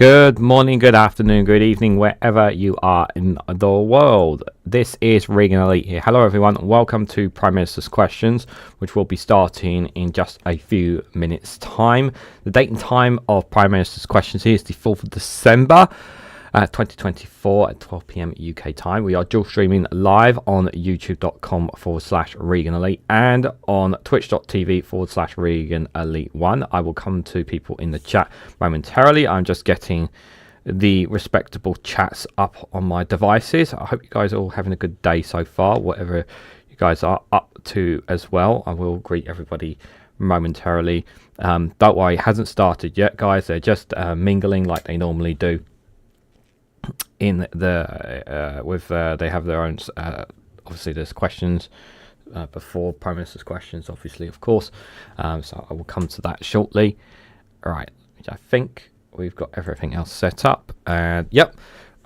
Good morning, good afternoon, good evening, wherever you are in the world. This is Reganelite here. Hello everyone, welcome to Prime Minister's Questions, which will be starting in just a few minutes time. The date and time of Prime Minister's Questions here is the 4th of December 2024 at 12 p.m. UK time. We are dual streaming live on youtube.com/Reganelite and on twitch.tv/Reganelite1. I will come to people in the chat momentarily. I'm just getting the respectable chats up on my devices. I hope you guys are all having a good day so far, whatever you guys are up to as well. I will greet everybody momentarily. Don't worry, it hasn't started yet, guys. They're just mingling like they normally do. In the they have their own obviously there's questions before Prime Minister's Questions, obviously, of course, so I will come to that shortly. All right, I think we've got everything else set up, and yep,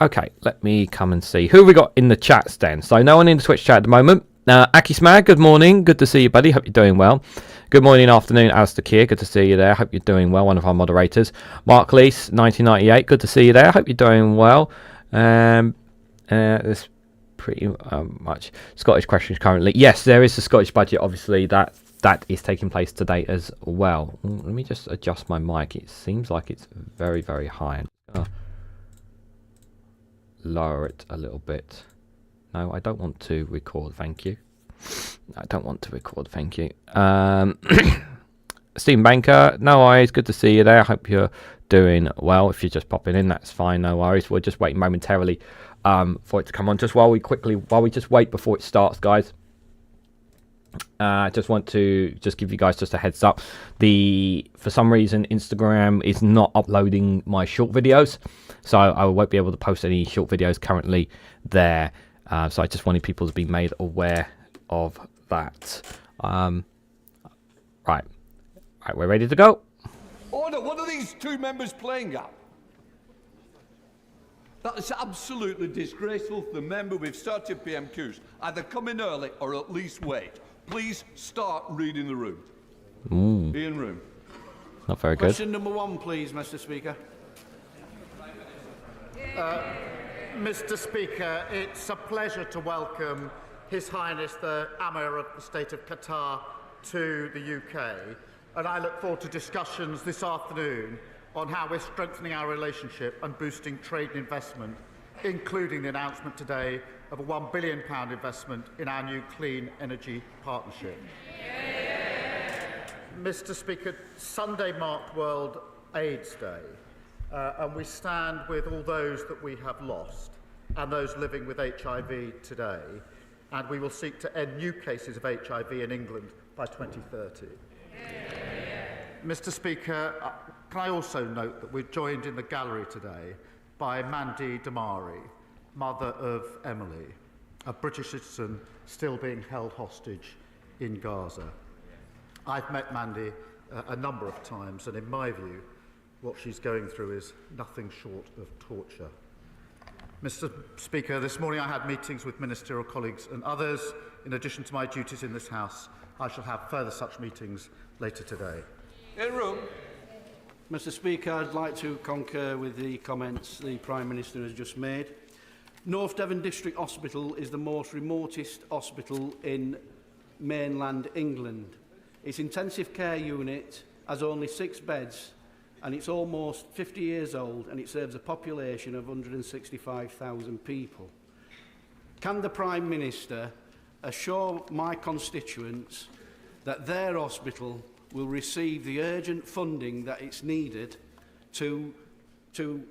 okay, let me come and see who we got in the chats then. So no one in the Twitch chat at the moment. Akismag, good morning, good to see you, buddy. Hope you're doing well. Good morning, afternoon, Alistair Keir. Good to see you there. Hope you're doing well. One of our moderators, Mark Leese, 1998. Good to see you there. Hope you're doing well. There's pretty much Scottish questions currently. Yes, there is the Scottish budget. Obviously, that is taking place today as well. Let me just adjust my mic. It seems like it's very, very high. Lower it a little bit. No, I don't want to record. Thank you. I don't want to record, thank you. Stephen Banker, no worries, good to see you there. I hope you're doing well. If you're just popping in, that's fine, no worries. We're just waiting momentarily for it to come on. Just while we just wait before it starts, guys. I just want to give you guys just a heads up. For some reason, Instagram is not uploading my short videos, so I won't be able to post any short videos currently there. So I just wanted people to be made aware of that. Right, we're ready to go. Order! What are these two members playing at? That is absolutely disgraceful for the member. We've started PMQs. Either come in early or at least wait. Please start reading the room. Ian Room. Not very good. Question number one, please, Mr. Speaker. Mr. Speaker, it's a pleasure to welcome His Highness the Emir of the State of Qatar to the UK, and I look forward to discussions this afternoon on how we're strengthening our relationship and boosting trade and investment, including the announcement today of a £1 billion investment in our new clean energy partnership. Mr. Speaker, Sunday marked World AIDS Day, and we stand with all those that we have lost and those living with HIV today, and we will seek to end new cases of HIV in England by 2030. Mr. Speaker, can I also note that we're joined in the gallery today by Mandy Damari, mother of Emily, a British citizen still being held hostage in Gaza. I've met Mandy a number of times, and in my view, what she's going through is nothing short of torture. Mr. Speaker, this morning I had meetings with ministerial colleagues and others. In addition to my duties in this House, I shall have further such meetings later today. In room. Mr. Speaker, I'd like to concur with the comments the Prime Minister has just made. North Devon District Hospital is the most remotest hospital in mainland England. Its intensive care unit has only 6 beds, and it's almost 50 years old, and it serves a population of 165,000 people. Can the Prime Minister assure my constituents that their hospital will receive the urgent funding that it's needed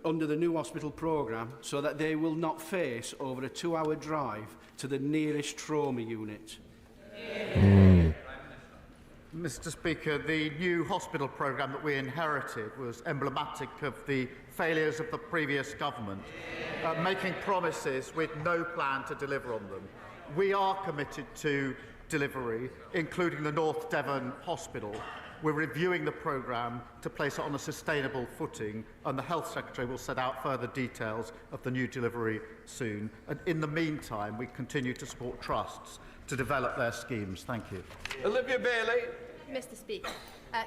under the new hospital programme, so that they will not face over a 2-hour drive to the nearest trauma unit? Mr. Speaker, the new hospital programme that we inherited was emblematic of the failures of the previous government, making promises with no plan to deliver on them. We are committed to delivery, including the North Devon Hospital. We're reviewing the programme to place it on a sustainable footing, and the Health Secretary will set out further details of the new delivery soon. And in the meantime, we continue to support trusts to develop their schemes. Thank you. Olivia Bailey. Mr. Speaker,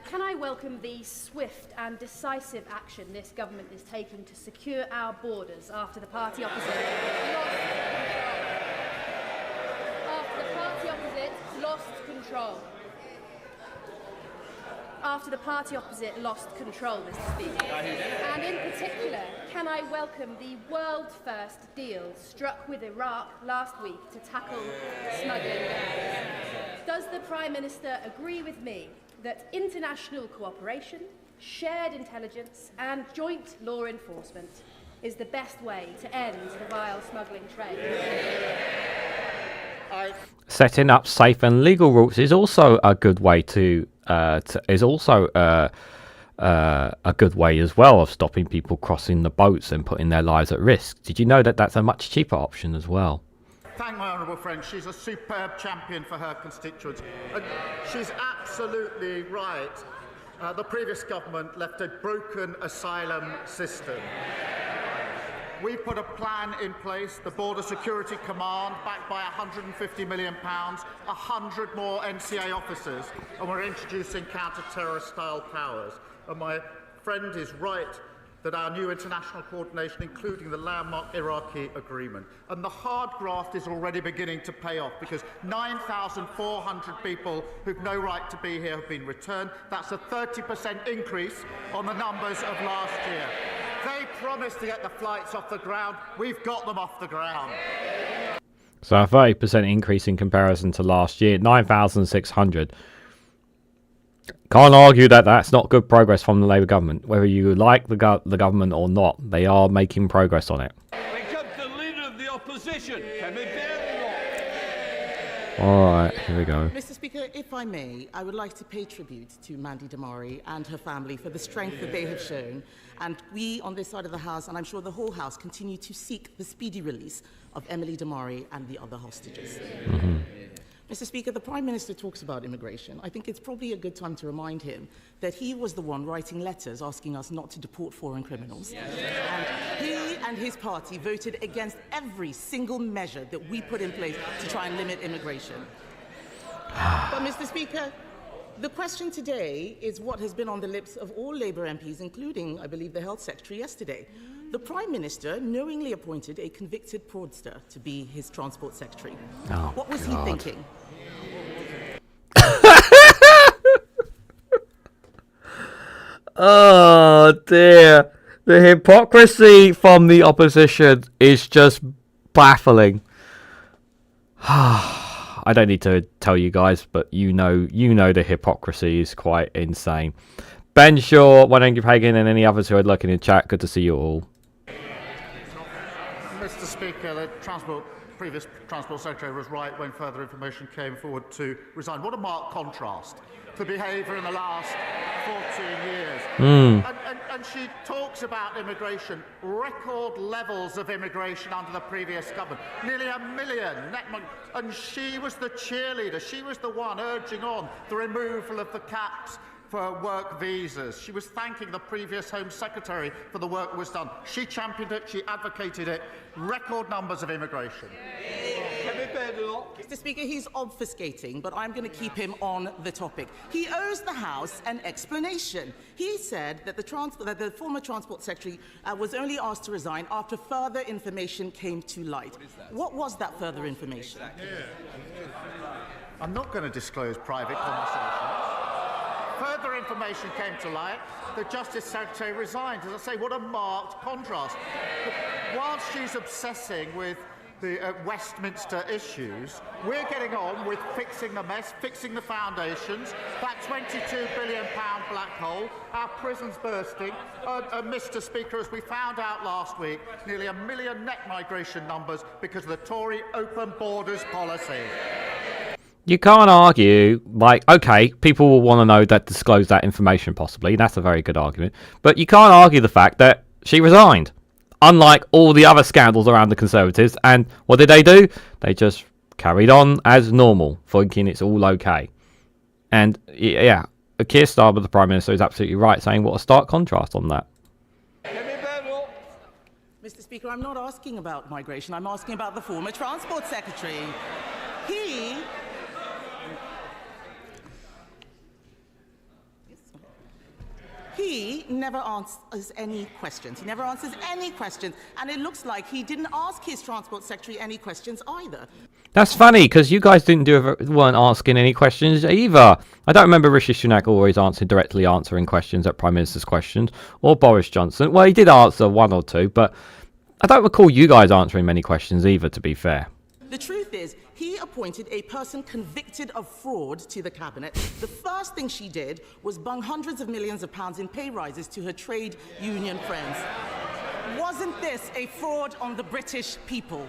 can I welcome the swift and decisive action this government is taking to secure our borders after the party opposite lost control? After the party opposite lost control, Mr. Speaker. And in particular, can I welcome the world-first deal struck with Iraq last week to tackle smuggling gangs? Does the Prime Minister agree with me that international cooperation, shared intelligence and joint law enforcement is the best way to end the vile smuggling trade? Setting up safe and legal routes is also a good way a good way as well of stopping people crossing the boats and putting their lives at risk. Did you know that that's a much cheaper option as well? Thank my honourable friend. She's a superb champion for her constituents. And she's absolutely right. The previous government left a broken asylum system. We put a plan in place, the Border Security Command, backed by £150 million, 100 more NCA officers, and we're introducing counter-terrorist style powers. And my friend is right that our new international coordination, including the landmark Iraqi agreement. And the hard graft is already beginning to pay off because 9,400 people who've no right to be here have been returned. That's a 30% increase on the numbers of last year. They promised to get the flights off the ground. We've got them off the ground. So a 30% increase in comparison to last year, 9,600. Can't argue that that's not good progress from the Labour government. Whether you like the government or not, they are making progress on it. Becomes the leader of the opposition. Can we bear All right, here we go. Mr. Speaker, if I may, I would like to pay tribute to Mandy Damari and her family for the strength that they have shown. And we on this side of the House, and I'm sure the whole House, continue to seek the speedy release of Emily Damari and the other hostages. Mr. Speaker, the Prime Minister talks about immigration. I think it's probably a good time to remind him that he was the one writing letters asking us not to deport foreign criminals. And he and his party voted against every single measure that we put in place to try and limit immigration. But, Mr. Speaker, the question today is what has been on the lips of all Labour MPs, including, I believe, the Health Secretary yesterday. The Prime Minister knowingly appointed a convicted fraudster to be his Transport Secretary. Oh, what was he thinking? Oh dear. The hypocrisy from the opposition is just baffling. I don't need to tell you guys, but you know the hypocrisy is quite insane. Ben Shaw, Wanengi Pagan, and any others who are looking in chat, good to see you all. Mr. Speaker, the previous Transport Secretary was right when further information came forward to resign. What a marked contrast to behaviour in the last 14 years. And she talks about immigration, record levels of immigration under the previous government, nearly 1 million and she was the cheerleader. She was the one urging on the removal of the caps for work visas. She was thanking the previous Home Secretary for the work that was done. She championed it, she advocated it. Record numbers of immigration. Mr. Speaker, he's obfuscating, but I'm going to keep him on the topic. He owes the House an explanation. He said that the former Transport Secretary was only asked to resign after further information came to light. What was that further information? I'm not going to disclose private conversations. Further information came to light. The Justice Secretary resigned. As I say, what a marked contrast. But whilst she's obsessing with the Westminster issues, we're getting on with fixing the mess, fixing the foundations, that £22 billion black hole, our prisons bursting, Mr. Speaker, as we found out last week, nearly 1 million net migration numbers because of the Tory open borders policy. You can't argue, like, okay, people will want to know that, disclose that information possibly. That's a very good argument. But you can't argue the fact that she resigned. Unlike all the other scandals around the Conservatives. And what did they do? They just carried on as normal, thinking it's all okay. And, yeah, Keir Starmer, the Prime Minister, is absolutely right, saying what a stark contrast on that. Mr. Speaker, I'm not asking about migration. I'm asking about the former Transport He never answers any questions. He never answers any questions. And it looks like he didn't ask his Transport Secretary any questions either. That's funny, because you guys weren't asking any questions either. I don't remember Rishi Sunak always directly answering questions at Prime Minister's questions, or Boris Johnson. Well, he did answer one or two, but I don't recall you guys answering many questions either, to be fair. The truth is, he appointed a person convicted of fraud to the cabinet. The first thing she did was bung hundreds of millions of pounds in pay rises to her trade union friends. Wasn't this a fraud on the British people?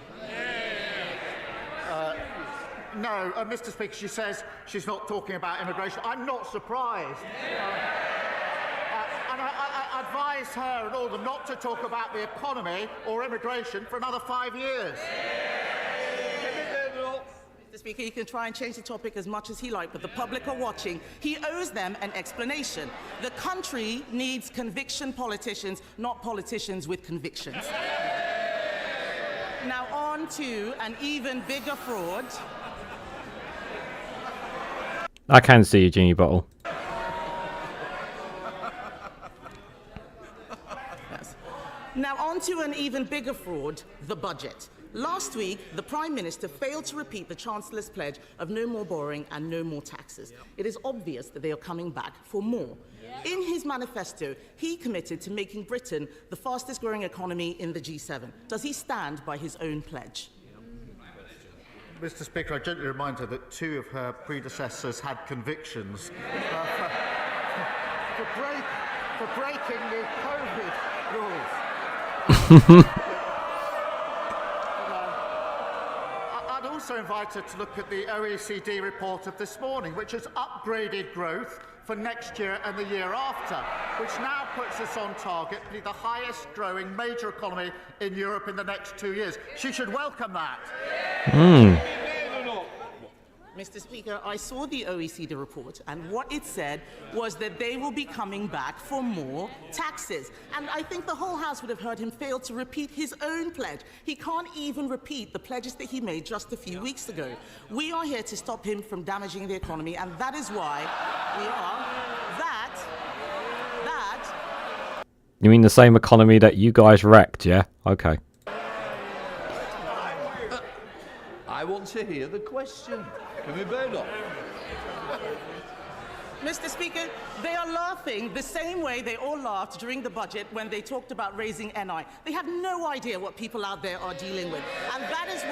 No, Mr. Speaker, she says she's not talking about immigration. I'm not surprised. And I advise her and all of them not to talk about the economy or immigration for another 5 years. Mr. Speaker, you can try and change the topic as much as he likes, but the public are watching. He owes them an explanation. The country needs conviction politicians, not politicians with convictions. Now on to an even bigger fraud. I can see you, Genie Bottle. Yes. Now on to an even bigger fraud, the budget. Last week, the Prime Minister failed to repeat the Chancellor's pledge of no more borrowing and no more taxes. It is obvious that they are coming back for more. In his manifesto, he committed to making Britain the fastest growing economy in the G7. Does he stand by his own pledge? Mr. Speaker, I gently remind her that 2 of her predecessors had convictions for breaking the COVID rules. I'd also invite her to look at the OECD report of this morning, which has upgraded growth for next year and the year after, which now puts us on target to be the highest growing major economy in Europe in the next 2 years. She should welcome that. Mr. Speaker, I saw the OECD report, and what it said was that they will be coming back for more taxes. And I think the whole House would have heard him fail to repeat his own pledge. He can't even repeat the pledges that he made just a few weeks ago. We are here to stop him from damaging the economy, and that is why we are You mean the same economy that you guys wrecked, yeah? Okay. I want to hear the question. Can we bear up? Mr. Speaker, they are laughing the same way they all laughed during the budget when they talked about raising NI. They have no idea what people out there are dealing with. And that is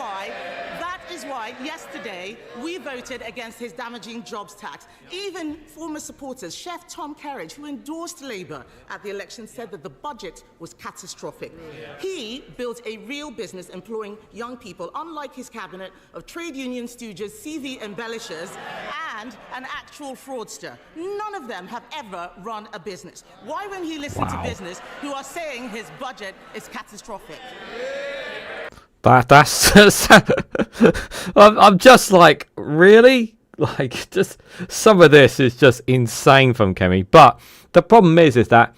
why yesterday we voted against his damaging jobs tax. Even former supporters, Chef Tom Kerridge, who endorsed Labour at the election, said that the budget was catastrophic. He built a real business employing young people, unlike his cabinet of trade union stooges, CV embellishers, and an actual fraudster. None of them have ever run a business. Why won't he listen to business who are saying his budget is catastrophic? That's I'm just like, really? Like, just some of this is just insane from Kemi. But the problem is that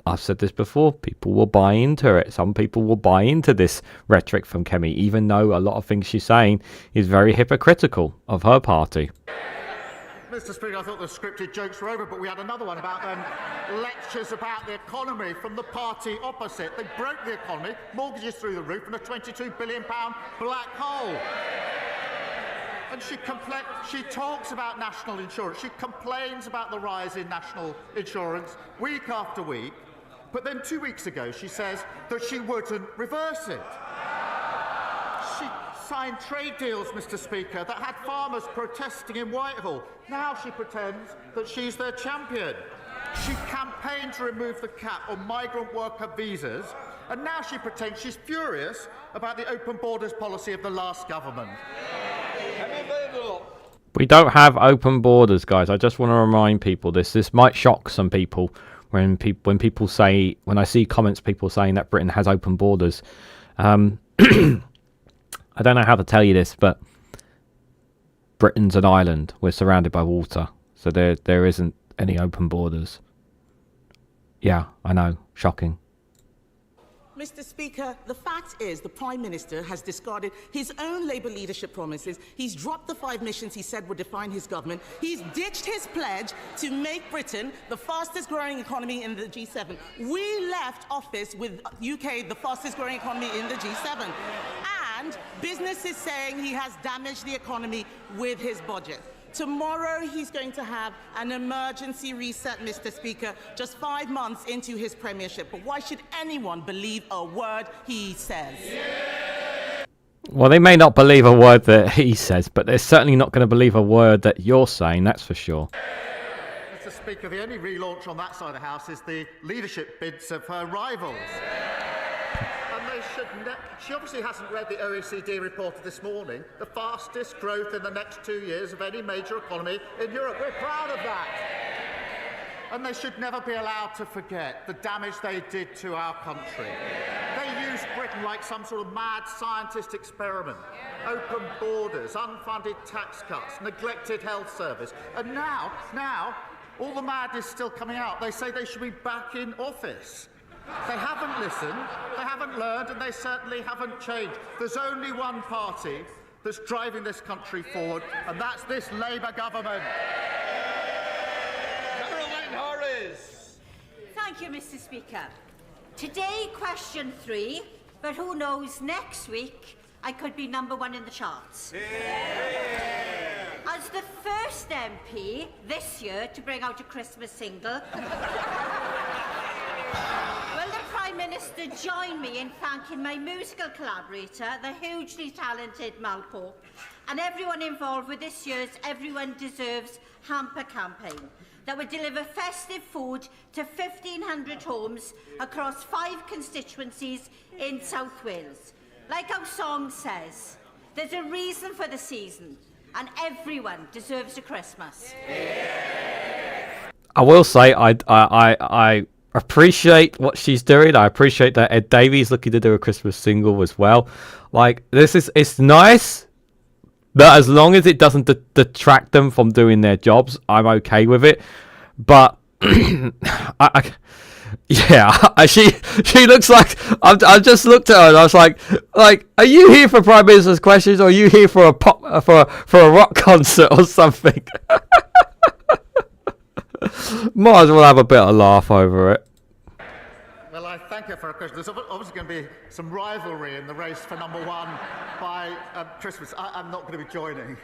I've said this before, people will buy into it. Some people will buy into this rhetoric from Kemi, even though a lot of things she's saying is very hypocritical of her party. Mr. Speaker, I thought the scripted jokes were over, but we had another one about lectures about the economy from the party opposite. They broke the economy, mortgages through the roof, and a £22 billion black hole. And she talks about national insurance. She complains about the rise in national insurance week after week. But then 2 weeks ago, she says that she wouldn't reverse it. She signed trade deals, Mr. Speaker, that had farmers protesting in Whitehall. Now she pretends that she's their champion. She campaigned to remove the cap on migrant worker visas, and now she pretends she's furious about the open borders policy of the last government. We don't have open borders, guys. I just want to remind people this. This might shock some people when I see comments people saying that Britain has open borders. I don't know how to tell you this, but Britain's an island. We're surrounded by water, so there isn't any open borders. Yeah, I know, shocking. Mr. Speaker, the fact is the Prime Minister has discarded his own Labour leadership promises. He's dropped the 5 missions he said would define his government. He's ditched his pledge to make Britain the fastest growing economy in the G7. We left office with UK the fastest growing economy in the G7. And business is saying he has damaged the economy with his budget. Tomorrow he's going to have an emergency reset, Mr. Speaker, just 5 months into his premiership. But why should anyone believe a word he says? Well, they may not believe a word that he says, but they're certainly not going to believe a word that you're saying, that's for sure. Mr. Speaker, the only relaunch on that side of the House is the leadership bids of her rivals. She obviously hasn't read the OECD report of this morning, the fastest growth in the next 2 years of any major economy in Europe. We're proud of that. And they should never be allowed to forget the damage they did to our country. They used Britain like some sort of mad scientist experiment. Open borders, unfunded tax cuts, neglected health service. And now, all the madness is still coming out. They say they should be back in office. They haven't listened, they haven't learned, and they certainly haven't changed. There's only one party that's driving this country forward, and that's this Labour government. Caroline Harris. Thank you, Mr. Speaker. Today, question 3, but who knows, next week I could be #1 in the charts. As the first MP this year to bring out a Christmas single, will the Prime Minister join me in thanking my musical collaborator, the hugely talented Mal Pope, and everyone involved with this year's Everyone Deserves hamper campaign that will deliver festive food to 1,500 homes across 5 constituencies in South Wales. Like our song says, there's a reason for the season, and everyone deserves a Christmas. I will say I appreciate what she's doing. I appreciate that Ed Davies looking to do a Christmas single as well. Like, it's nice, but as long as it doesn't detract them from doing their jobs, I'm okay with it. But she looks like I just looked at her and I was like, are you here for Prime Minister's questions, or are you here for a rock concert or something? Might as well have a bit of a laugh over it. Well, I thank her for her question. There's obviously going to be some rivalry in the race for #1 by Christmas. I'm not going to be joining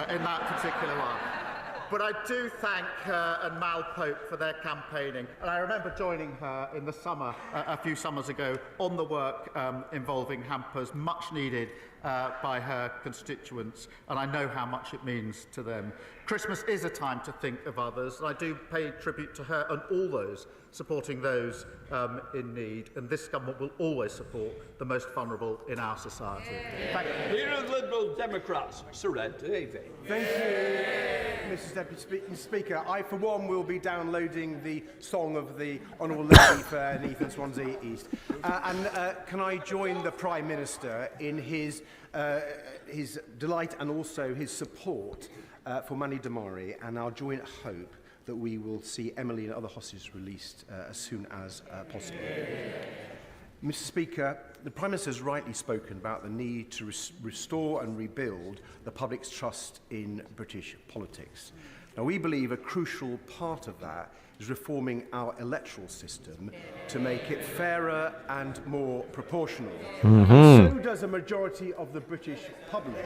in that particular one. But I do thank her and Mal Pope for their campaigning. And I remember joining her in the summer, a few summers ago, on the work involving hampers, much needed by her constituents. And I know how much it means to them. Christmas is a time to think of others. And I do pay tribute to her and all those supporting those in need. And this government will always support the most vulnerable in our society. Thank you. Leader of the Liberal Democrats, Sir Ed Davey. Thank you, Mr. Deputy Speaker. I, for one, will be downloading the song of the Honourable Lady for Neath and Swansea East. Can I join the Prime Minister in his delight and also his support for Mandy Damari, and our joint hope that we will see Emily and other hostages released as soon as possible. Mr. Speaker, the Prime Minister has rightly spoken about the need to restore and rebuild the public's trust in British politics. Now, we believe a crucial part of that is reforming our electoral system to make it fairer and more proportional. So does a majority of the British public.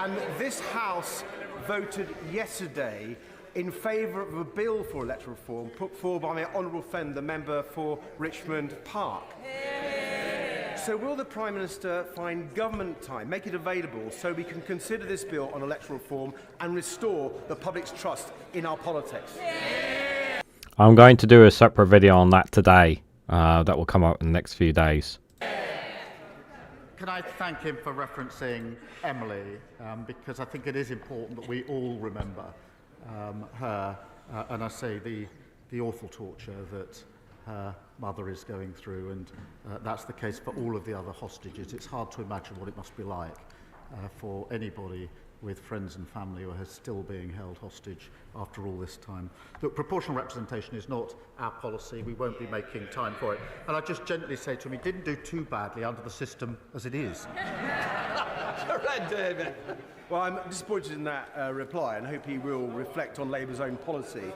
And this House voted yesterday in favour of a bill for electoral reform put forward by my honourable friend, the member for Richmond Park. So will the Prime Minister find government time, make it available, so we can consider this bill on electoral reform and restore the public's trust in our politics? I'm going to do a separate video on that today. That will come out in the next few days. Can I thank him for referencing Emily, because I think it is important that we all remember her, and I say the awful torture that her mother is going through, and that's the case for all of the other hostages. It's hard to imagine what it must be like for anybody with friends and family who are still being held hostage after all this time. Look, proportional representation is not our policy. We won't be making time for it. And I just gently say to him, he didn't do too badly under the system as it is. Correct, David. Well, I'm disappointed in that reply and hope he will reflect on Labour's own policy.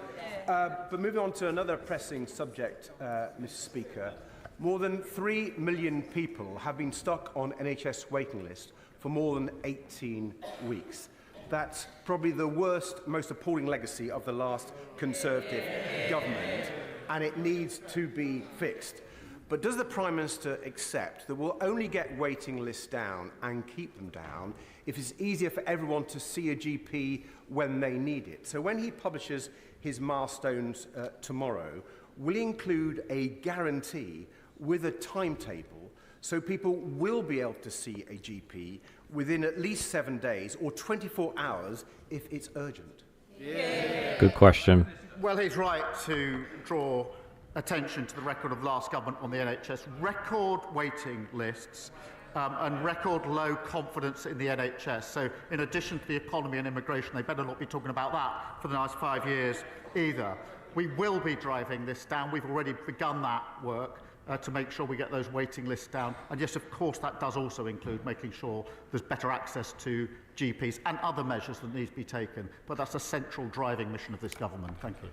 But moving on to another pressing subject, Mr. Speaker, more than 3 million people have been stuck on NHS waiting list for more than 18 weeks. That's probably the worst, most appalling legacy of the last Conservative government, and it needs to be fixed. But does the Prime Minister accept that we'll only get waiting lists down and keep them down if it's easier for everyone to see a GP when they need it? So when he publishes his milestones tomorrow, will he include a guarantee with a timetable so people will be able to see a GP within at least 7 days or 24 hours if it's urgent? Good question. Well, he's right to draw attention to the record of last government on the NHS. Record waiting lists and record low confidence in the NHS. So in addition to the economy and immigration, they better not be talking about that for the next 5 years either. We will be driving this down. We've already begun that work to make sure we get those waiting lists down. And yes, of course, that does also include making sure there's better access to GPs and other measures that need to be taken. But that's a central driving mission of this government. Thank you.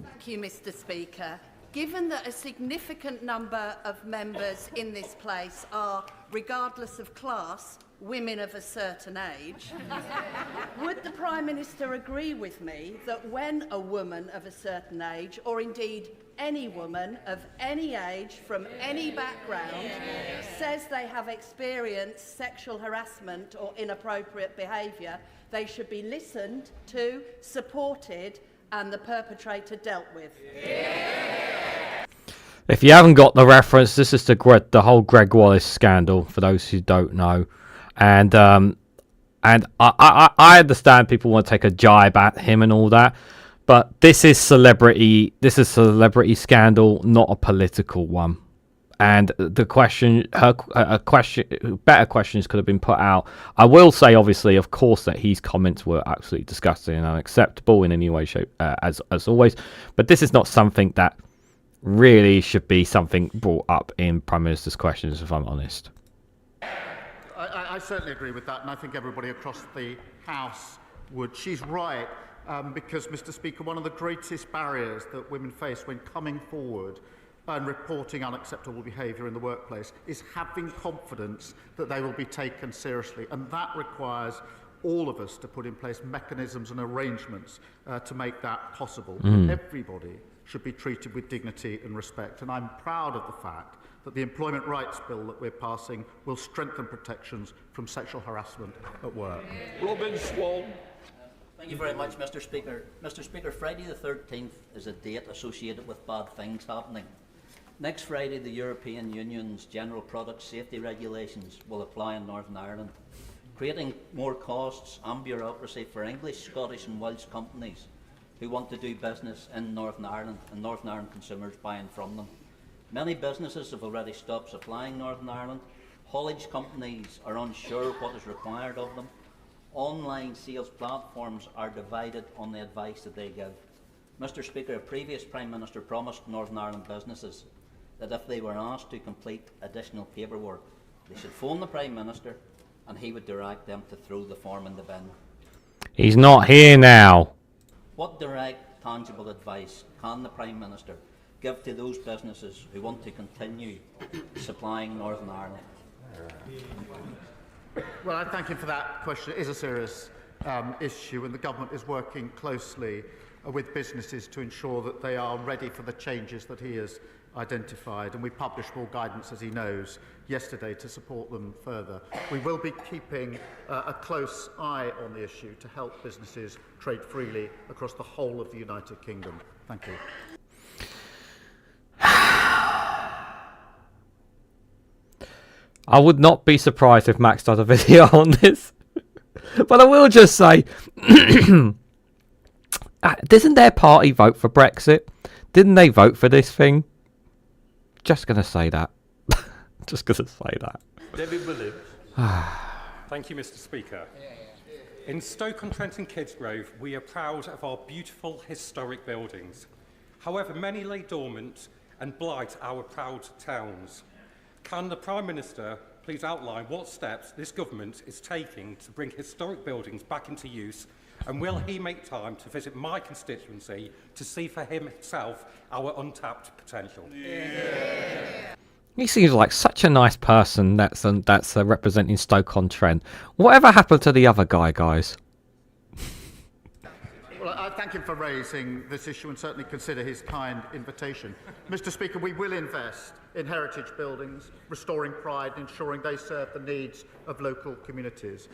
Thank you, Mr. Speaker. Given that a significant number of members in this place are, regardless of class, women of a certain age, would the Prime Minister agree with me that when a woman of a certain age, or indeed any woman of any age from any background, says they have experienced sexual harassment or inappropriate behaviour, they should be listened to, supported, and the perpetrator dealt with? If you haven't got the reference, this is the whole Greg Wallace scandal, for those who don't know. And I understand people want to take a jibe at him and all that, but this is celebrity scandal, not a political one. And the better questions could have been put out. I will say, obviously, of course, that his comments were absolutely disgusting and unacceptable in any way, shape, as always. But this is not something that really should be something brought up in Prime Minister's questions, if I'm honest. I certainly agree with that, and I think everybody across the House would. She's right, because, Mr. Speaker, one of the greatest barriers that women face when coming forward and reporting unacceptable behaviour in the workplace is having confidence that they will be taken seriously, and that requires all of us to put in place mechanisms and arrangements to make that possible. Everybody should be treated with dignity and respect, and I'm proud of the fact that the Employment Rights Bill that we're passing will strengthen protections from sexual harassment at work. Robin Swan. Thank you very much, Mr. Speaker. Mr. Speaker, Friday the 13th is a date associated with bad things happening. Next Friday, the European Union's General Product Safety Regulations will apply in Northern Ireland, creating more costs and bureaucracy for English, Scottish and Welsh companies who want to do business in Northern Ireland and Northern Ireland consumers buying from them. Many businesses have already stopped supplying Northern Ireland. Haulage companies are unsure what is required of them. Online sales platforms are divided on the advice that they give. Mr. Speaker, a previous Prime Minister promised Northern Ireland businesses that if they were asked to complete additional paperwork, they should phone the Prime Minister and he would direct them to throw the form in the bin. He's not here now. What direct, tangible advice can the Prime Minister give to those businesses who want to continue supplying Northern Ireland? Well, I thank him for that question. It is a serious issue, and the government is working closely with businesses to ensure that they are ready for the changes that he has identified, and we published more guidance, as he knows, yesterday to support them further. We will be keeping a close eye on the issue to help businesses trade freely across the whole of the United Kingdom. Thank you. I would not be surprised if Max does a video on this. But I will just say, doesn't their party vote for Brexit? Didn't they vote for this thing? Just going to say that. Just going to say that. David Williams. Thank you, Mr. Speaker. In Stoke-on-Trent and Kidsgrove, we are proud of our beautiful historic buildings. However, many lay dormant and blight our proud towns. Can the Prime Minister please outline what steps this government is taking to bring historic buildings back into use, and will he make time to visit my constituency to see for himself our untapped potential? He seems like such a nice person that's representing Stoke-on-Trent. Whatever happened to the other guy, guys? Well, I thank him for raising this issue and certainly consider his kind invitation. Mr. Speaker, we will invest in heritage buildings, restoring pride, ensuring they serve the needs of local communities.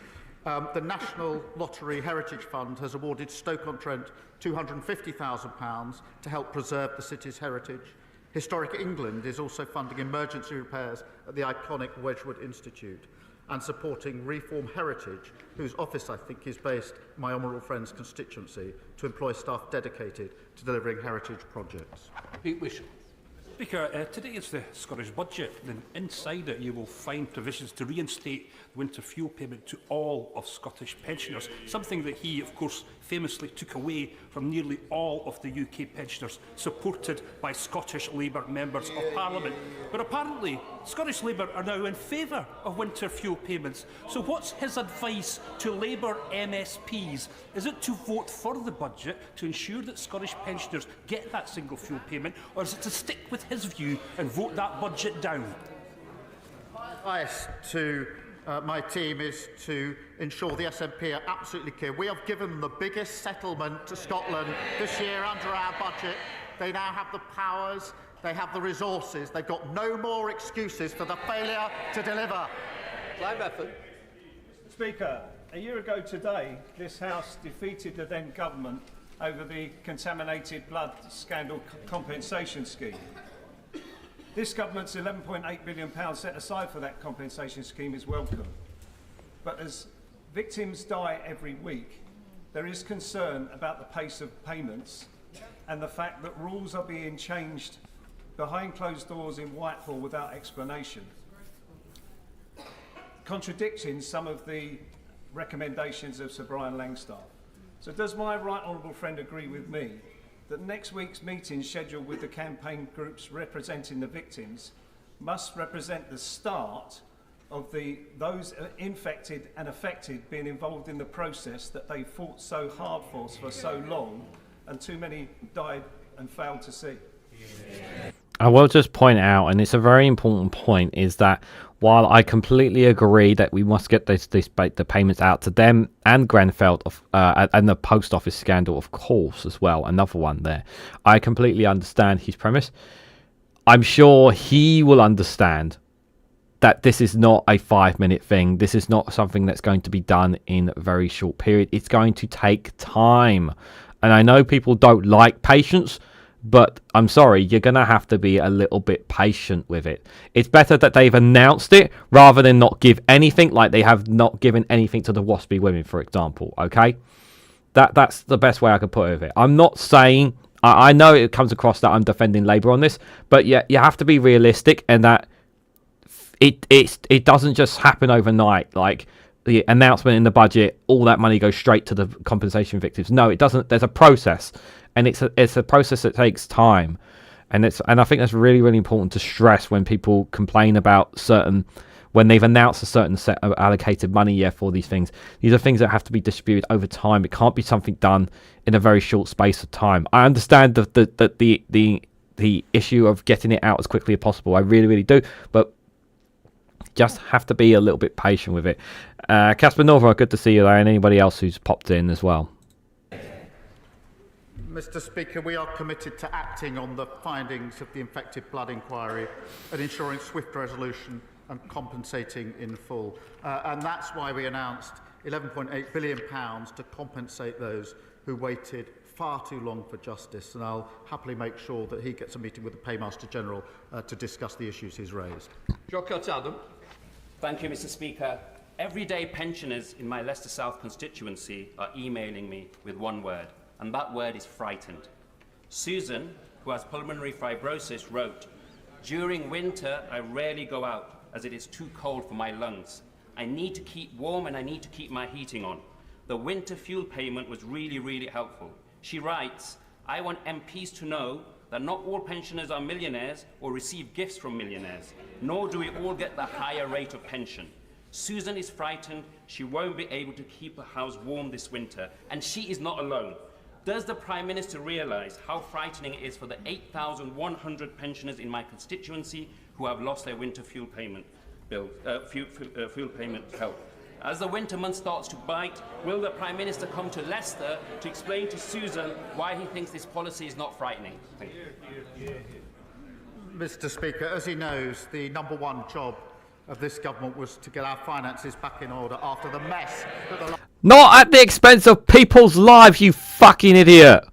The National Lottery Heritage Fund has awarded Stoke-on-Trent £250,000 to help preserve the city's heritage. Historic England is also funding emergency repairs at the iconic Wedgwood Institute and supporting Reform Heritage, whose office I think is based in my honourable friend's constituency, to employ staff dedicated to delivering heritage projects. Speaker, today is the Scottish Budget, and inside it you will find provisions to reinstate the winter fuel payment to all of Scottish pensioners, something that he, of course, famously took away from nearly all of the UK pensioners, supported by Scottish Labour members of Parliament. But apparently, Scottish Labour are now in favour of winter fuel payments. So what's his advice to Labour MSPs? Is it to vote for the budget to ensure that Scottish pensioners get that single fuel payment, or is it to stick with his view and vote that budget down? Advice to my team is to ensure the SNP are absolutely clear. We have given them the biggest settlement to Scotland this year under our budget. They now have the powers, they have the resources, they've got no more excuses for the failure to deliver. Speaker, a year ago today, this House defeated the then government over the contaminated blood scandal compensation scheme. This government's £11.8 billion set aside for that compensation scheme is welcome. But as victims die every week, there is concern about the pace of payments and the fact that rules are being changed behind closed doors in Whitehall without explanation, contradicting some of the recommendations of Sir Brian Langstaff. So does my right honourable friend agree with me that next week's meeting scheduled with the campaign groups representing the victims must represent the start of those infected and affected being involved in the process that they fought so hard for so long and too many died and failed to see? I will just point out, and it's a very important point, is that while I completely agree that we must get the payments out to them and Grenfell and the post office scandal, of course, as well, another one there. I completely understand his premise. I'm sure he will understand that this is not a 5-minute thing. This is not something that's going to be done in a very short period. It's going to take time. And I know people don't like patience, but I'm sorry, you're going to have to be a little bit patient with it. It's better that they've announced it rather than not give anything, like they have not given anything to the WASPy women, for example, okay? That's the best way I could put it with it. I'm not saying, I know it comes across that I'm defending Labour on this, but yeah, you have to be realistic, and that it doesn't just happen overnight. Like the announcement in the budget, all that money goes straight to the compensation victims. No, it doesn't. There's a process. And it's a process that takes time, and I think that's really, really important to stress when people complain about when they've announced a certain set of allocated money for these things. These are things that have to be distributed over time. It can't be something done in a very short space of time. I understand the issue of getting it out as quickly as possible. I really, really do, but just have to be a little bit patient with it. Casper Norva, good to see you there, and anybody else who's popped in as well. Mr. Speaker, we are committed to acting on the findings of the infected blood inquiry and ensuring swift resolution and compensating in full. And that's why we announced £11.8 billion to compensate those who waited far too long for justice. And I'll happily make sure that he gets a meeting with the Paymaster General to discuss the issues he's raised. Thank you, Mr. Speaker. Everyday pensioners in my Leicester South constituency are emailing me with one word, and that word is frightened. Susan, who has pulmonary fibrosis, wrote, "During winter, I rarely go out as it is too cold for my lungs. I need to keep warm and I need to keep my heating on. The winter fuel payment was really, really helpful. She writes, I want MPs to know that not all pensioners are millionaires or receive gifts from millionaires, nor do we all get the higher rate of pension. Susan is frightened she won't be able to keep her house warm this winter, and she is not alone. Does the Prime Minister realise how frightening it is for the 8,100 pensioners in my constituency who have lost their winter fuel payment fuel payment help? As the winter month starts to bite, will the Prime Minister come to Leicester to explain to Susan why he thinks this policy is not frightening? Thank you. Mr. Speaker, as he knows, the #1 job of this government was to get our finances back in order after the mess that the Not at the expense of people's lives, you fucking idiot!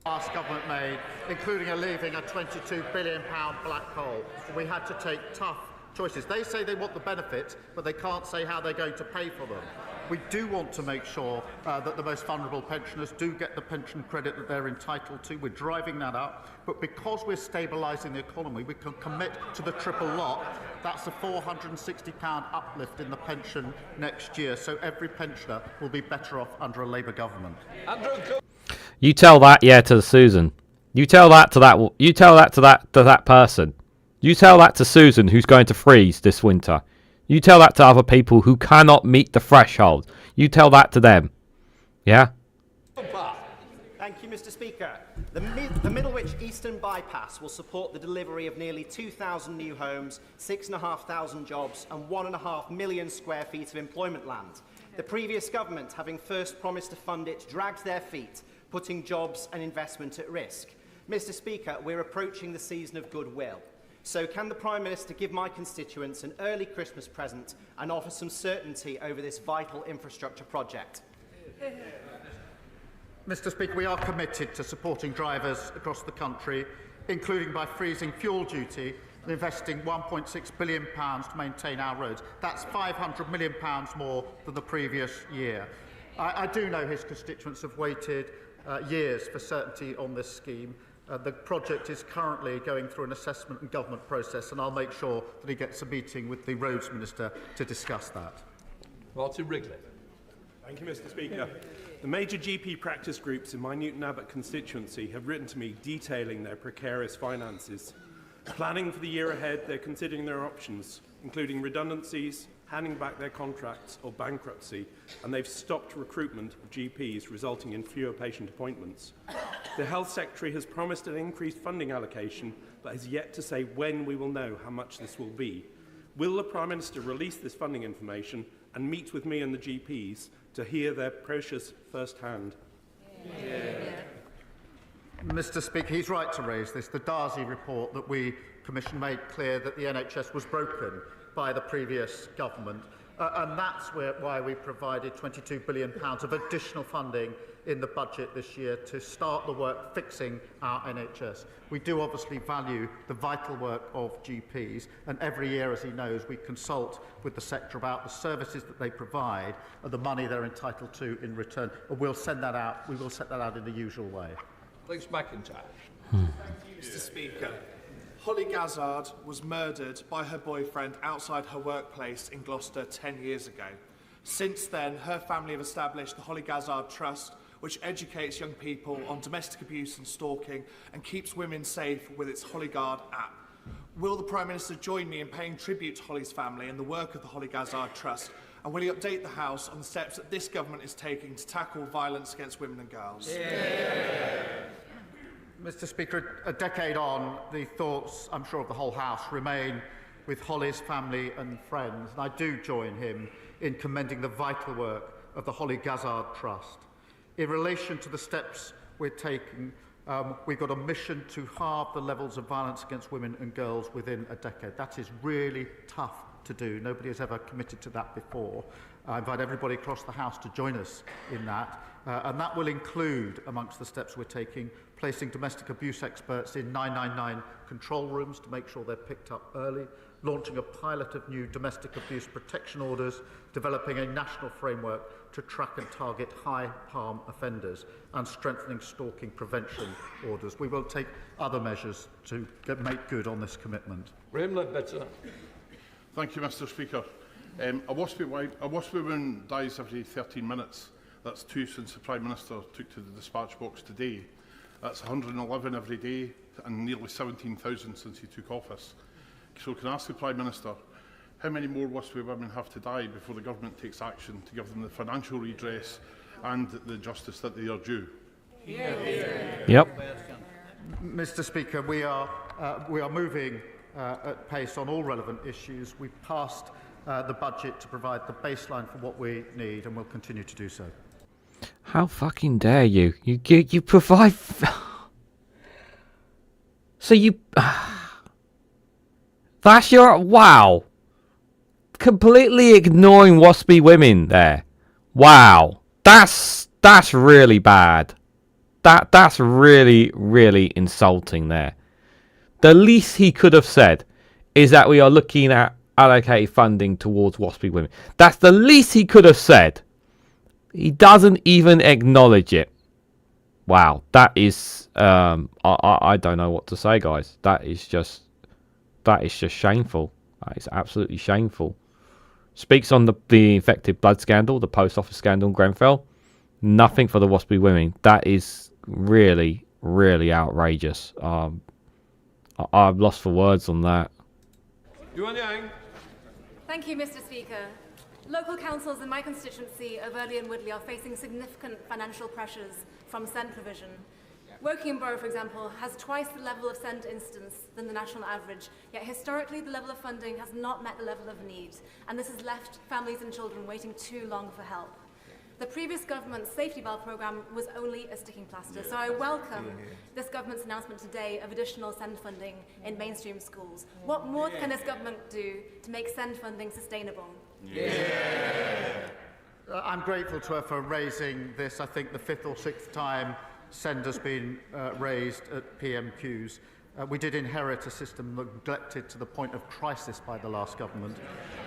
last government made, including leaving a £22 billion black hole. We had to take tough choices. They say they want the benefits, but they can't say how they're going to pay for them. We do want to make sure that the most vulnerable pensioners do get the pension credit that they're entitled to. We're driving that up. But because we're stabilising the economy, we can commit to the triple lock. That's a £460 uplift in the pension next year. So every pensioner will be better off under a Labour government. You tell that, yeah, to Susan. You tell that to that. You tell that to that person. You tell that to Susan, who's going to freeze this winter. You tell that to other people who cannot meet the threshold. You tell that to them. Yeah? Thank you, Mr. Speaker. The Middlewich Eastern Bypass will support the delivery of nearly 2,000 new homes, 6,500 jobs and 1.5 million square feet of employment land. The previous government, having first promised to fund it, dragged their feet, putting jobs and investment at risk. Mr. Speaker, we're approaching the season of goodwill. So can the Prime Minister give my constituents an early Christmas present and offer some certainty over this vital infrastructure project? Mr. Speaker, we are committed to supporting drivers across the country, including by freezing fuel duty and investing £1.6 billion to maintain our roads. That's £500 million more than the previous year. I do know his constituents have waited years for certainty on this scheme. The project is currently going through an assessment and government process, and I'll make sure that he gets a meeting with the Roads Minister to discuss that. Martin Wrigley. Thank you, Mr. Speaker. The major GP practice groups in my Newton Abbot constituency have written to me detailing their precarious finances. Planning for the year ahead, they're considering their options, including redundancies, handing back their contracts or bankruptcy, and they've stopped recruitment of GPs, resulting in fewer patient appointments. The Health Secretary has promised an increased funding allocation, but has yet to say when we will know how much this will be. Will the Prime Minister release this funding information and meet with me and the GPs to hear their precious first-hand? Mr. Speaker, he's right to raise this. The Darcy report that we commissioned made clear that the NHS was broken by the previous government, and that's why we provided £22 billion of additional funding in the budget this year to start the work fixing our NHS. We do obviously value the vital work of GPs, and every year, as he knows, we consult with the sector about the services that they provide and the money they're entitled to in return. And we'll send that out. We will set that out in the usual way. Please, McIntyre. Mr. Speaker, Holly Gazzard was murdered by her boyfriend outside her workplace in Gloucester 10 years ago. Since then, her family have established the Holly Gazzard Trust, which educates young people on domestic abuse and stalking and keeps women safe with its Hollyguard app. Will the Prime Minister join me in paying tribute to Holly's family and the work of the Holly Gazzard Trust? And will he update the House on the steps that this government is taking to tackle violence against women and girls? Mr. Speaker, a decade on, the thoughts, I'm sure, of the whole House remain with Holly's family and friends, and I do join him in commending the vital work of the Holly Gazzard Trust. In relation to the steps we're taking, we've got a mission to halve the levels of violence against women and girls within a decade. That is really tough to do. Nobody has ever committed to that before. I invite everybody across the House to join us in that. And that will include, amongst the steps we're taking, placing domestic abuse experts in 999 control rooms to make sure they're picked up early, launching a pilot of new domestic abuse protection orders, developing a national framework to track and target high-harm offenders, and strengthening stalking prevention orders. We will take other measures to make good on this commitment. Graham Ledbetter. Thank you, Mr. Speaker. A WASPy woman dies every 13 minutes. That's 2 since the Prime Minister took to the dispatch box today. That's 111 every day and nearly 17,000 since he took office. So can I ask the Prime Minister, how many more WASPy women have to die before the government takes action to give them the financial redress and the justice that they are due? Yep. Mr. Speaker, we are moving at pace on all relevant issues. We've passed the budget to provide the baseline for what we need, and we'll continue to do so. How fucking dare you? You provide. So you. That's your. Wow. Completely ignoring WASPy women there. Wow. That's really bad. That's really insulting there. The least he could have said is that we are looking at allocated funding towards WASPy women. That's the least he could have said. He doesn't even acknowledge it. Wow, that is I don't know what to say, guys. That is just shameful. That is absolutely shameful. Speaks on the infected blood scandal, the post office scandal in Grenfell. Nothing for the WASPy women. That is really outrageous. I've lost for words on that. Thank you, Mr. Speaker. Local councils in my constituency of Earley and Woodley are facing significant financial pressures from SEND provision. Woking Borough, for example, has twice the level of SEND instance than the national average, yet historically the level of funding has not met the level of need, and this has left families and children waiting too long for help. The previous government's safety valve programme was only a sticking plaster, so I welcome this government's announcement today of additional SEND funding in mainstream schools. What more can this government do to make SEND funding sustainable? I'm grateful to her for raising this. I think the 5th or 6th time SEND has been raised at PMQs. We did inherit a system neglected to the point of crisis by the last government,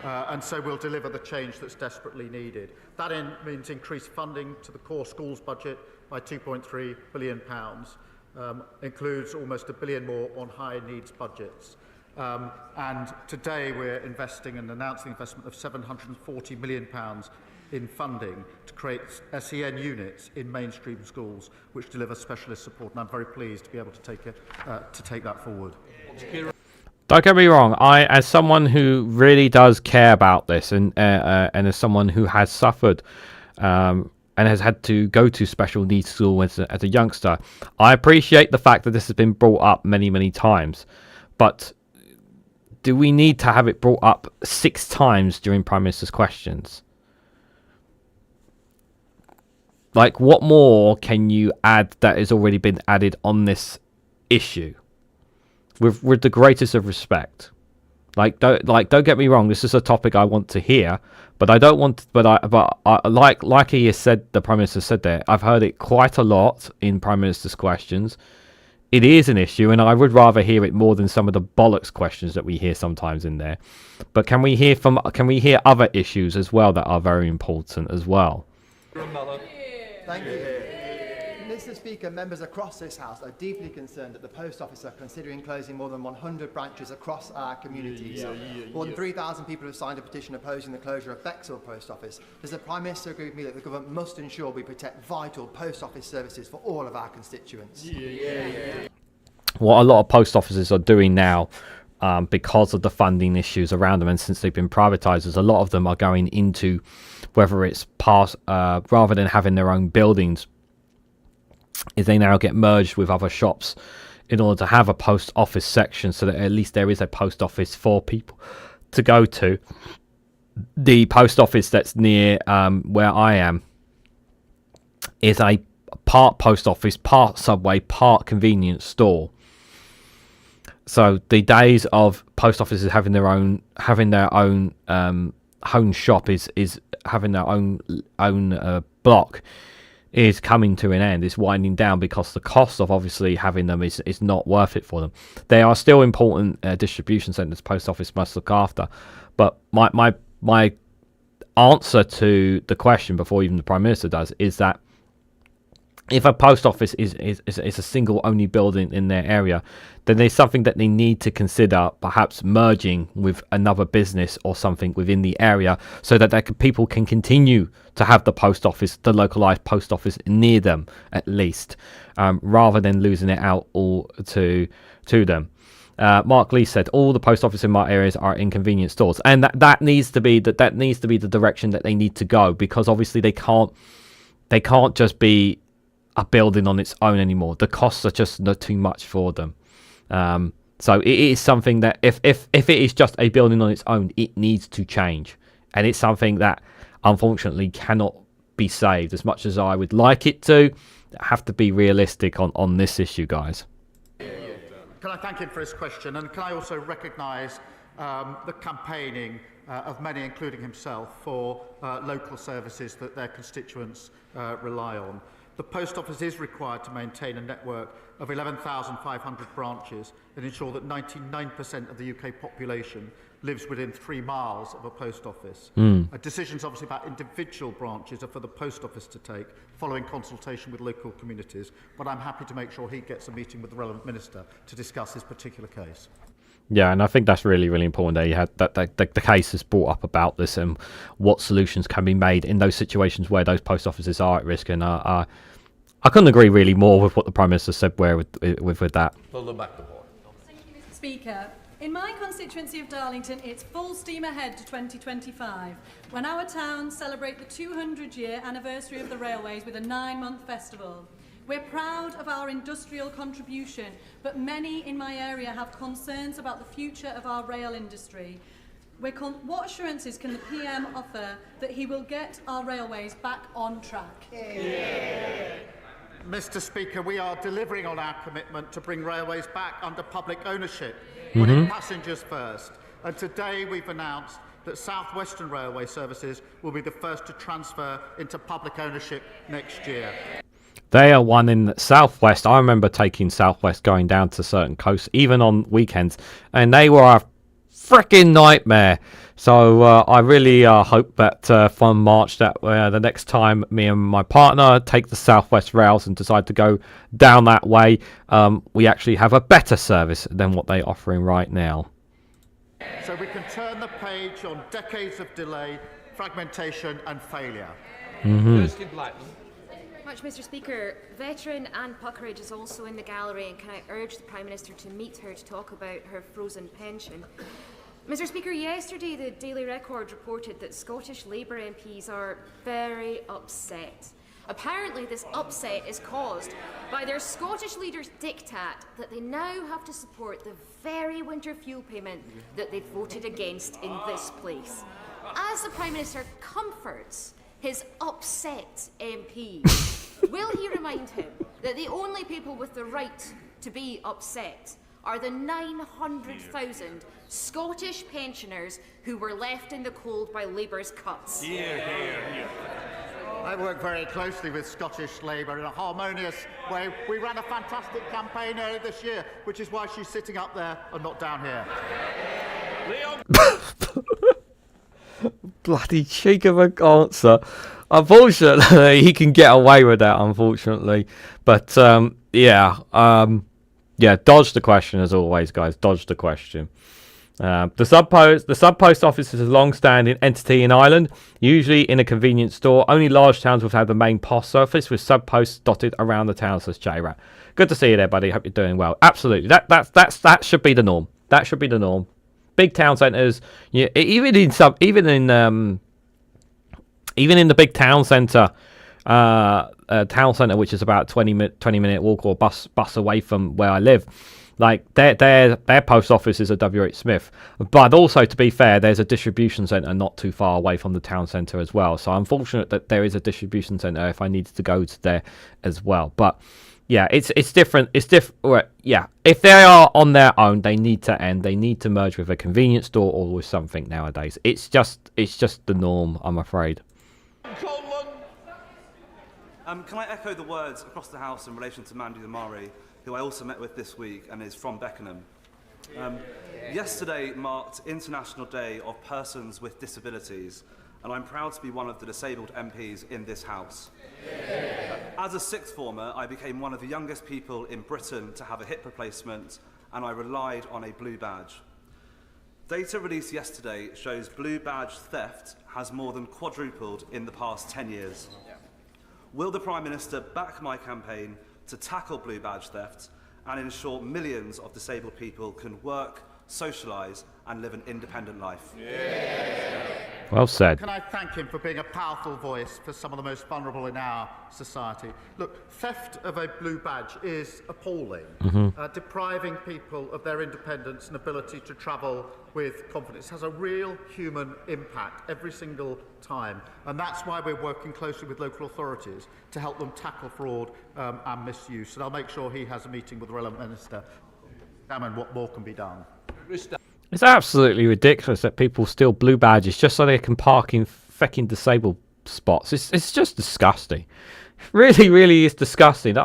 and so we'll deliver the change that's desperately needed. That means increased funding to the core schools budget by £2.3 billion, includes almost £1 billion more on high needs budgets. And today we're investing and announcing investment of £740 million in funding to create SEN units in mainstream schools which deliver specialist support, and I'm very pleased to be able to take that forward. Don't get me wrong, I, as someone who really does care about this, and as someone who has suffered and has had to go to special needs school as a youngster, I appreciate the fact that this has been brought up many times, but do we need to have it brought up 6 times during Prime Minister's questions? Like, what more can you add that has already been added on this issue? With the greatest of respect. Don't get me wrong. This is a topic I want to hear, but I don't want. Like he has said, the Prime Minister said there. I've heard it quite a lot in Prime Minister's questions. It is an issue, and I would rather hear it more than some of the bollocks questions that we hear sometimes in there. But can we hear other issues as well that are very important as well? Thank you. Mr. Speaker, members across this House are deeply concerned that the Post Office are considering closing more than 100 branches across our communities. More than 3,000 people have signed a petition opposing the closure of Bexhill Post Office. Does the Prime Minister agree with me that the government must ensure we protect vital post office services for all of our constituents? What a lot of post offices are doing now, because of the funding issues around them, and since they've been privatised, a lot of them are going into, whether it's past, rather than having their own buildings, is they now get merged with other shops in order to have a post office section, so that at least there is a post office for people to go to. The post office that's near where I am is a part post office, part Subway, part convenience store. So the days of post offices having their own home shop is having their own block is coming to an end. It's winding down because the cost of obviously having them is not worth it for them. They are still important distribution centres post office must look after. But my answer to the question before even the Prime Minister does is that if a post office is a single only building in their area, then there's something that they need to consider, perhaps merging with another business or something within the area, so that people can continue to have the post office, the localized post office near them at least, rather than losing it out all to them. Mark Lee said all the post office in my areas are in convenience stores, and that needs to be the direction that they need to go, because obviously they can't just be a building on its own anymore. The costs are just not too much for them. So it is something that if it is just a building on its own, it needs to change, and it's something that unfortunately cannot be saved. As much as I would like it to, have to be realistic on this issue, guys. Can I thank him for his question, and can I also recognise the campaigning of many, including himself, for local services that their constituents rely on. The Post Office is required to maintain a network of 11,500 branches and ensure that 99% of the UK population lives within 3 miles of a post office. Decisions obviously about individual branches are for the Post Office to take following consultation with local communities, but I'm happy to make sure he gets a meeting with the relevant minister to discuss his particular case. Yeah, and I think that's really, really important that you had that the case is brought up about this and what solutions can be made in those situations where those post offices are at risk. And I couldn't agree really more with what the Prime Minister said with that. Speaker, in my constituency of Darlington, it's full steam ahead to 2025, when our towns celebrate the 200-year anniversary of the railways with a 9-month festival. We're proud of our industrial contribution, but many in my area have concerns about the future of our rail industry. What assurances can the PM offer that he will get our railways back on track? Mr. Speaker, we are delivering on our commitment to bring railways back under public ownership, Mm-hmm. putting passengers first. And today we've announced that South Western Railway services will be the first to transfer into public ownership next year. They are one in Southwest. I remember taking Southwest going down to certain coasts, even on weekends, and they were a freaking nightmare. So I really hope that from March, that the next time me and my partner take the Southwest rails and decide to go down that way, we actually have a better service than what they're offering right now. So we can turn the page on decades of delay, fragmentation and failure. Much, Mr. Speaker. Veteran Anne Puckeridge is also in the gallery, and can I urge the Prime Minister to meet her to talk about her frozen pension? Mr. Speaker, yesterday the Daily Record reported that Scottish Labour MPs are very upset. Apparently this upset is caused by their Scottish leaders' diktat that they now have to support the very winter fuel payment that they voted against in this place. As the Prime Minister comforts his upset MP, will he remind him that the only people with the right to be upset are the 900,000 Scottish pensioners who were left in the cold by Labour's cuts? I work very closely with Scottish Labour in a harmonious way. We ran a fantastic campaign earlier this year, which is why she's sitting up there and not down here. Bloody cheek of an answer. Unfortunately, he can get away with that, unfortunately. But, yeah, dodge the question as always, guys. Dodge the question. The sub post office is a long-standing entity in Ireland, usually in a convenience store. Only large towns will have the main post office with sub posts dotted around the town, says J-Rat. Good to see you there, buddy. Hope you're doing well. Absolutely, that should be the norm. That should be the norm. Big town centres, yeah, even in the big town centre, which is about 20-minute walk or bus away from where I live. Like their post office is a WH Smith, but also, to be fair, there's a distribution centre not too far away from the town centre as well. So I'm fortunate that there is a distribution centre if I needed to go to there as well. But yeah, it's different. It's different. Yeah, if they are on their own, they need to end. They need to merge with a convenience store or with something nowadays. It's just the norm, I'm afraid. Can I echo the words across the House in relation to Mandy Damari, who I also met with this week and is from Beckenham? Yesterday marked International Day of Persons with Disabilities, and I'm proud to be one of the disabled MPs in this House. As a sixth former, I became one of the youngest people in Britain to have a hip replacement, and I relied on a blue badge. Data released yesterday shows blue badge theft has more than quadrupled in the past 10 years. Will the Prime Minister back my campaign to tackle blue badge theft and ensure millions of disabled people can work, socialise and live an independent life? Well said. Can I thank him for being a powerful voice for some of the most vulnerable in our society? Look, theft of a blue badge is appalling, depriving people of their independence and ability to travel with confidence. It has a real human impact every single time, and that's why we're working closely with local authorities to help them tackle fraud and misuse. And I'll make sure he has a meeting with the relevant minister to examine what more can be done. It's absolutely ridiculous that people steal blue badges just so they can park in fucking disabled spots. It's just disgusting. It really, really is disgusting.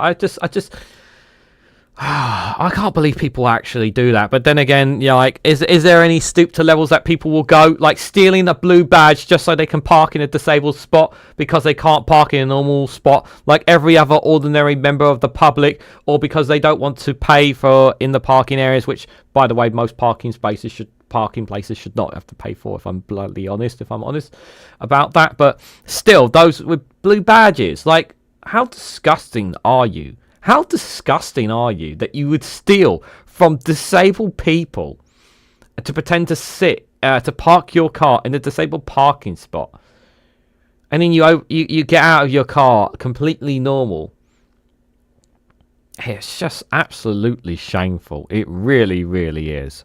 I can't believe people actually do that. But then again, yeah, like, is there any stoop to levels that people will go, like stealing a blue badge just so they can park in a disabled spot because they can't park in a normal spot like every other ordinary member of the public, or because they don't want to pay for in the parking areas, which, by the way, most parking places should not have to pay for, if I'm bluntly honest, about that. But still, those with blue badges, like, how disgusting are you? How disgusting are you that you would steal from disabled people to pretend to to park your car in a disabled parking spot, and then you get out of your car completely normal? It's just absolutely shameful. It really, really is.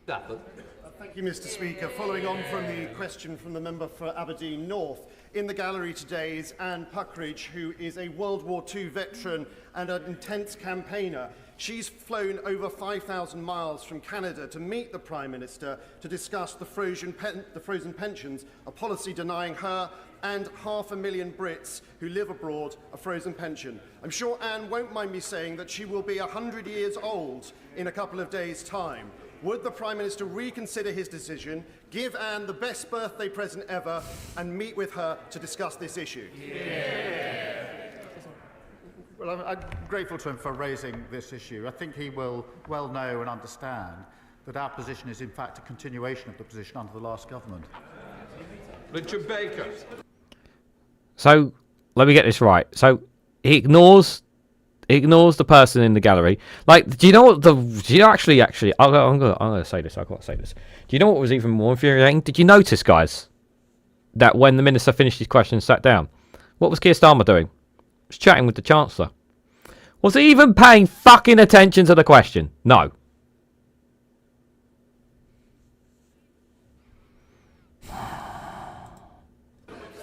Thank you, Mr. Speaker. Following on from the question from the member for Aberdeen North, in the gallery today is Anne Puckridge, who is a World War II veteran and an intense campaigner. She's flown over 5,000 miles from Canada to meet the Prime Minister to discuss the frozen pensions, a policy denying her and 500,000 Brits who live abroad a frozen pension. I'm sure Anne won't mind me saying that she will be 100 years old in a couple of days' time. Would the Prime Minister reconsider his decision, give Anne the best birthday present ever, and meet with her to discuss this issue? Well, I'm grateful to him for raising this issue. I think he will well know and understand that our position is, in fact, a continuation of the position under the last government. Richard Baker. So, let me get this right. So, he ignores the person in the gallery. Like, do you know what actually, I'm gonna say this. I've got to say this. Do you know what was even more infuriating? Did you notice, guys, that when the minister finished his question and sat down, what was Keir Starmer doing? He was chatting with the Chancellor. Was he even paying fucking attention to the question? No.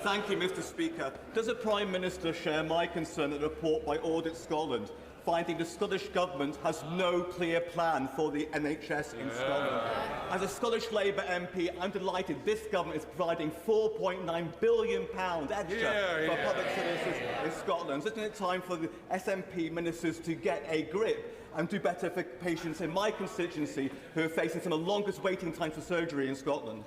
Thank you, Mr. Speaker. Does the Prime Minister share my concern at the report by Audit Scotland, finding the Scottish Government has no clear plan for the NHS in Scotland? As a Scottish Labour MP, I'm delighted this government is providing £4.9 billion extra for public services in Scotland. Isn't it time for the SNP ministers to get a grip and do better for patients in my constituency who are facing some of the longest waiting times for surgery in Scotland?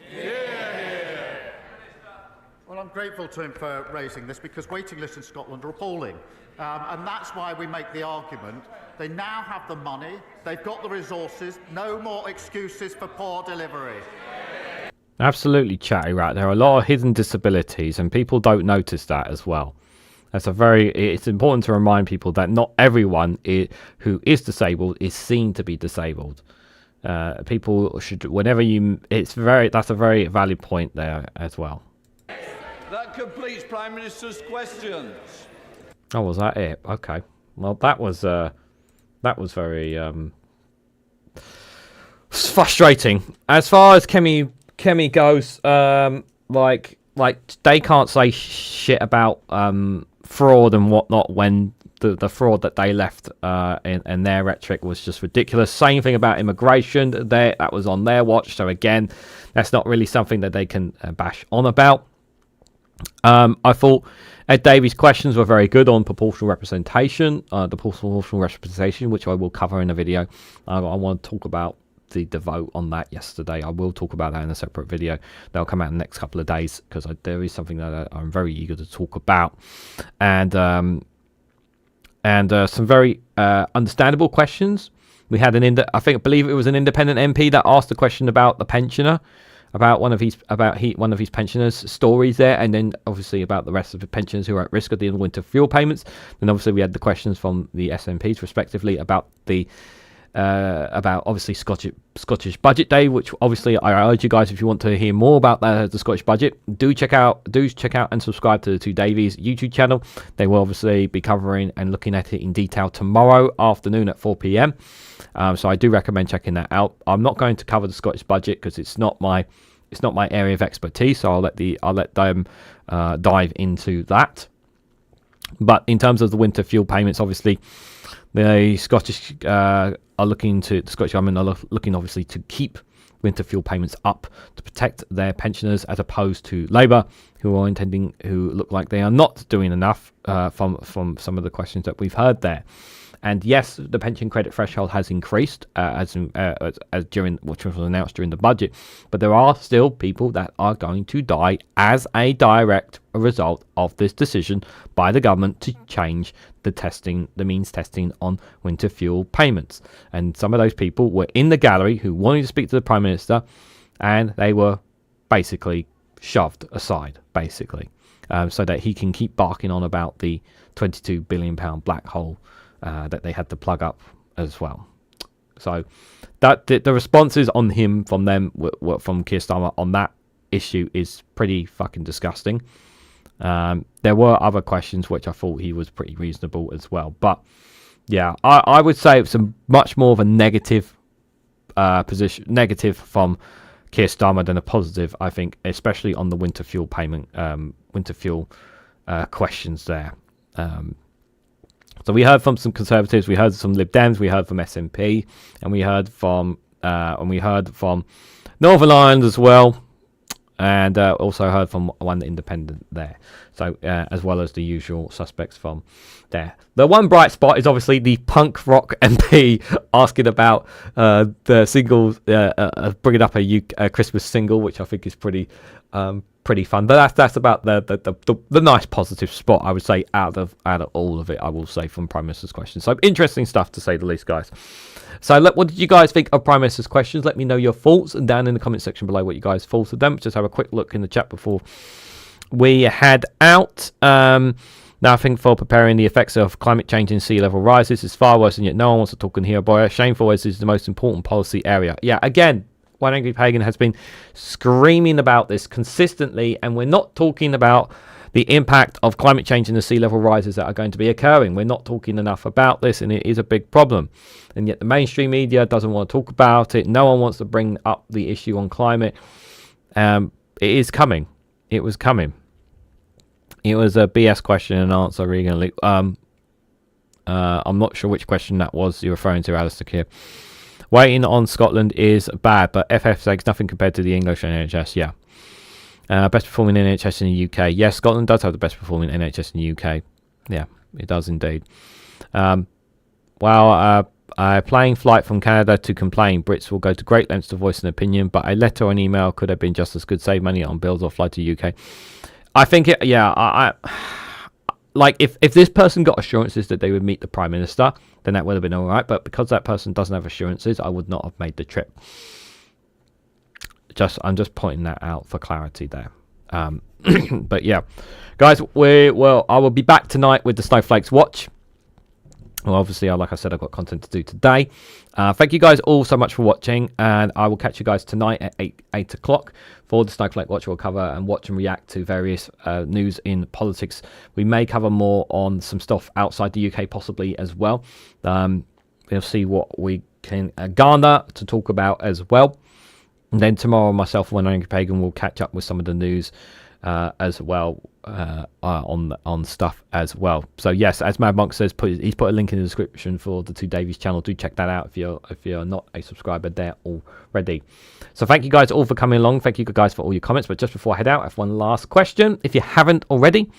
Well, I'm grateful to him for raising this, because waiting lists in Scotland are appalling. And that's why we make the argument. They now have the money, they've got the resources, no more excuses for poor delivery. Absolutely, chatty rat. There are a lot of hidden disabilities, and people don't notice that as well. It's important to remind people that not everyone who is disabled is seen to be disabled. People should, that's a very valid point there as well. That completes Prime Minister's questions. Oh, was that it? Okay. Well, that was very frustrating. As far as Kemi goes, like they can't say shit about fraud and whatnot when the fraud that they left in their rhetoric was just ridiculous. Same thing about immigration. That was on their watch. So again, that's not really something that they can bash on about. I thought Ed Davies' questions were very good on proportional representation, which I will cover in a video. I want to talk about the vote on that yesterday. I will talk about that in a separate video. That'll come out in the next couple of days, because there is something that I'm very eager to talk about, and some very understandable questions. We had I believe it was an independent MP that asked a question about the pensioner, about one of his pensioners' stories there, and then obviously about the rest of the pensioners who are at risk of the winter fuel payments. Then obviously we had the questions from the SNPs respectively about obviously Scottish Budget Day, which obviously I urge you guys, if you want to hear more about the Scottish budget, do check out and subscribe to the Two Davies YouTube channel. They will obviously be covering and looking at it in detail tomorrow afternoon at 4 p.m. So I do recommend checking that out. I'm not going to cover the Scottish budget because it's not my area of expertise, so I'll let them dive into that. But in terms of the winter fuel payments, obviously the Scottish the Scottish government are looking obviously to keep winter fuel payments up to protect their pensioners, as opposed to Labour, who look like they are not doing enough from some of the questions that we've heard there. And yes, the pension credit threshold has increased which was announced during the budget, but there are still people that are going to die as a direct result of this decision by the government to change the means testing on winter fuel payments. And some of those people were in the gallery who wanted to speak to the Prime Minister, and they were basically shoved aside, so that he can keep barking on about the £22 billion black hole that they had to plug up as well. So that the responses on him from Keir Starmer on that issue is pretty fucking disgusting. There were other questions which I thought he was pretty reasonable as well, but yeah, I would say it's a much more of a negative negative from Keir Starmer than a positive, I think, especially on the winter fuel payment, questions there. So we heard from some Conservatives, we heard from Lib Dems, we heard from SNP, and we heard from Northern Ireland as well, and also heard from one independent there. So as well as the usual suspects from there. The one bright spot is obviously the punk rock MP asking about the singles, bringing up a Christmas single, which I think is pretty fun. But that's about the nice positive spot, I would say, out of all of it, I will say, from Prime Minister's questions. So interesting stuff, to say the least, guys. So what did you guys think of Prime Minister's questions? Let me know your thoughts, and down in the comment section below what you guys thought of them. Just have a quick look in the chat before we head out. Nothing for preparing the effects of climate change and sea level rises is far worse, and yet no one wants to talk in here about it. Shameful, as is the most important policy area. Yeah, again, One Angry Pagan has been screaming about this consistently, and we're not talking about the impact of climate change and the sea level rises that are going to be occurring. We're not talking enough about this, and it is a big problem. And yet the mainstream media doesn't want to talk about it. No one wants to bring up the issue on climate. It is coming. It was coming. It was a BS question and answer, Reganelite. I'm not sure which question that was you're referring to, Alistair Keir. Waiting on Scotland is bad, but FF's sakes, nothing compared to the English NHS. Yeah. Best performing NHS in the UK. Yes, Scotland does have the best performing NHS in the UK. Yeah, it does indeed. Playing flight from Canada to complain. Brits will go to great lengths to voice an opinion, but a letter or an email could have been just as good. Save money on bills or fly to UK. I think it. Yeah, like if this person got assurances that they would meet the Prime Minister, then that would have been all right. But because that person doesn't have assurances, I would not have made the trip. I'm just pointing that out for clarity there. But yeah, guys, I will be back tonight with the Snowflakes Watch. Well, obviously, like I said, I've got content to do today. Thank you guys all so much for watching, and I will catch you guys tonight at 8 o'clock for the Snowflake Watch. We'll cover and watch and react to various news in politics. We may cover more on some stuff outside the UK possibly as well. We'll see what we can garner to talk about as well. And then tomorrow, myself and One Angry Pagan will catch up with some of the news as well on stuff as well. So yes, as Mad Monk says, he's put a link in the description for the Two Davies channel. Do check that out if you're not a subscriber there already. So thank you guys all for coming along. Thank you guys for all your comments. But just before I head out, I have one last question. If you haven't already,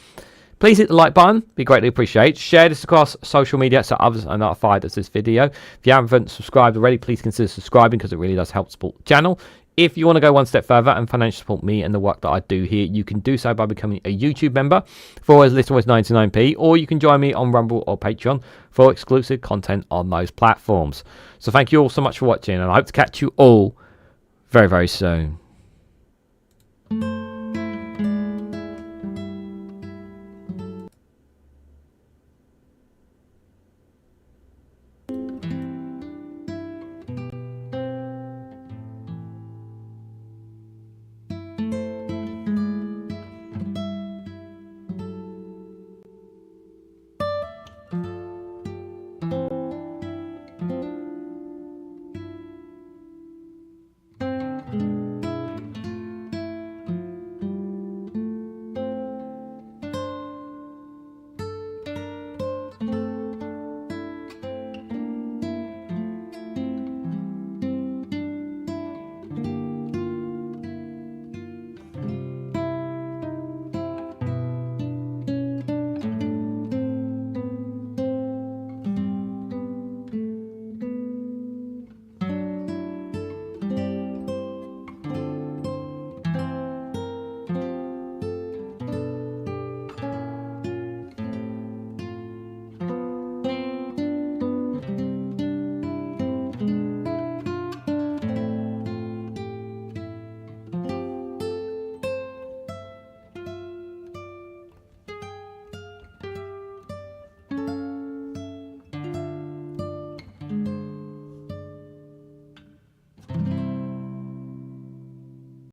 Please hit the like button, be greatly appreciated. Share this across social media so others are notified of this video. If you haven't subscribed already, please consider subscribing because it really does help support the channel. If you want to go one step further and financially support me and the work that I do here, you can do so by becoming a YouTube member for as little as 99p, or you can join me on Rumble or Patreon for exclusive content on those platforms. So thank you all so much for watching, and I hope to catch you all very, very soon.